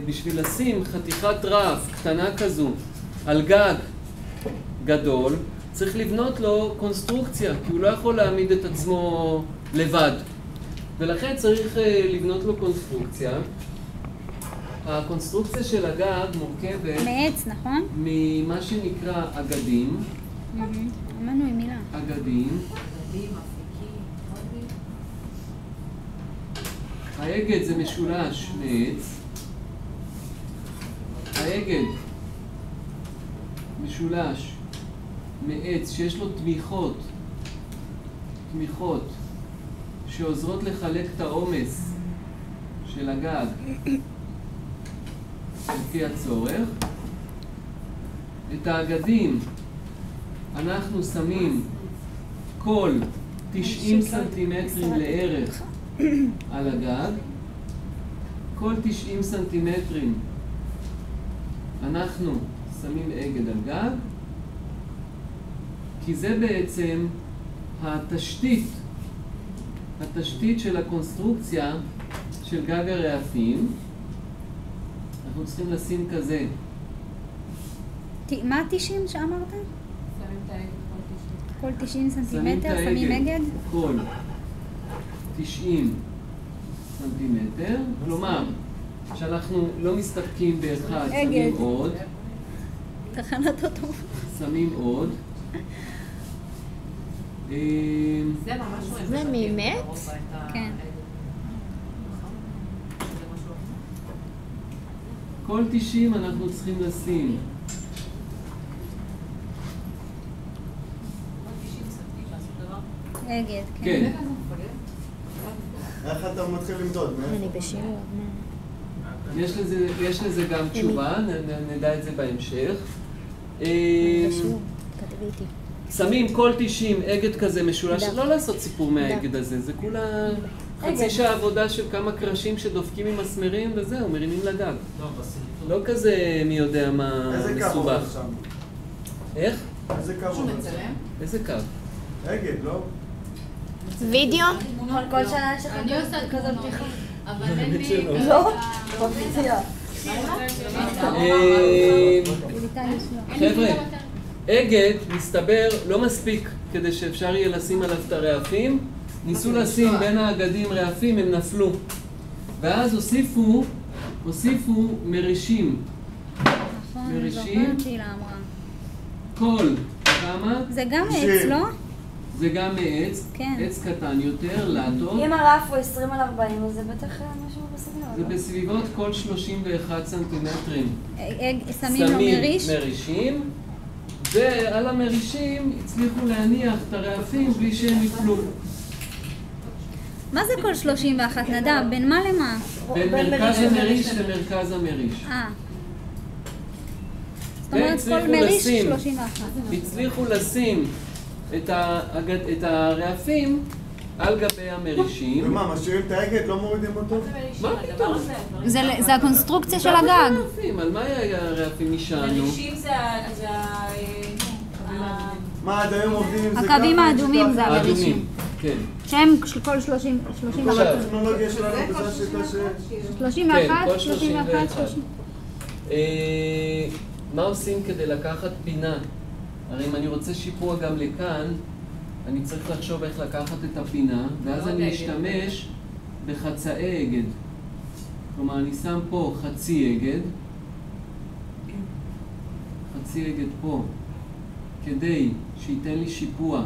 בשביל לשים חתיכת רף קטנה כזו על גג גדול, צריך לבנות לו קונסטרוקציה, כי הוא לא יכול להעמיד את עצמו לבד. ולכן צריך לבנות לו קונסטרוקציה. הקונסטרוקציה של הגג מורכבת מעץ, נכון? ממה שנקרא אגדים. אמרנו עם מילה. אגדים. האגד זה משולש מעץ. האגד משולש מעץ שיש לו תמיכות שעוזרות לחלק את העומס של הגג לפי הצורך. את האגדים אנחנו שמים כל 90 סנטימטרים לערך על הגג. כל 90 סנטימטרים אנחנו שמים אגד על גג, כי זה בעצם התשתית של הקונסטרוקציה של גג הרעפים. אנחנו צריכים לשים כזה. מה 90 שאמרת? שמים את האגד כל 90 סנטימטר שמים אגד? כל 90 סנטימטר, כלומר שאנחנו לא מסתפקים באחד, שמים עוד. תחנת אותו. שמים עוד. זה ממץ? כן. כל 90 אנחנו צריכים לשים. אגד, כן. כן. איך אתה מתחיל למדוד? אני בשיעור. יש לזה גם תשובה, נדע את זה בהמשך. בשיעור, כתבי איתי. שמים כל 90 אגד כזה משולש, לא לעשות סיפור מהאגד הזה, זה כולה חצי שעה עבודה של כמה קרשים שדופקים עם מסמרים וזהו, מרימים לגג. לא כזה מי יודע מה מסובך. איך? איזה קו הוא מצלם? איזה קו? אגד, לא? וידאו? כל שנה יש לך אני עושה כזאת בדיחה. אבל אין לי... לא? בפציעה. חבר'ה, אגד מסתבר לא מספיק כדי שאפשר יהיה לשים עליו את הרעפים. ניסו לשים בין האגדים רעפים, הם נפלו. ואז הוסיפו מרישים. מרישים. כל כמה? זה גם עץ, לא? זה גם מעץ, עץ קטן יותר, לטו. אם הרף הוא 20 על 40, אז זה בטח משהו בסגנון. זה בסביבות כל 31 סנטימטרים. שמים לו מריש? מרישים, ועל המרישים הצליחו להניח את הרעפים בלי שהם יפלו. מה זה כל 31 נדב? בין מה למה? בין מרכז המריש למרכז המריש. זאת אומרת כל מריש 31. הצליחו לשים את הרעפים על גבי המרישים. ומה, משאירים את האגד? לא מורידים אותו? מה פתאום? זה הקונסטרוקציה של הגג. על מה היה הרעפים נשענו? מרישים זה מה, עד היום עובדים עם זה ככה? הקווים האדומים זה המרישים. כן. שהם כל 30. כל הטכנולוגיה שלנו בזה שיטה 31, כן, 31, 30. מה עושים כדי לקחת פינה? הרי אם אני רוצה שיפוע גם לכאן, אני צריך לחשוב איך לקחת את הפינה, ואז אני אשתמש בחצאי אגד. כלומר, אני שם פה חצי אגד פה, כדי שייתן לי שיפוע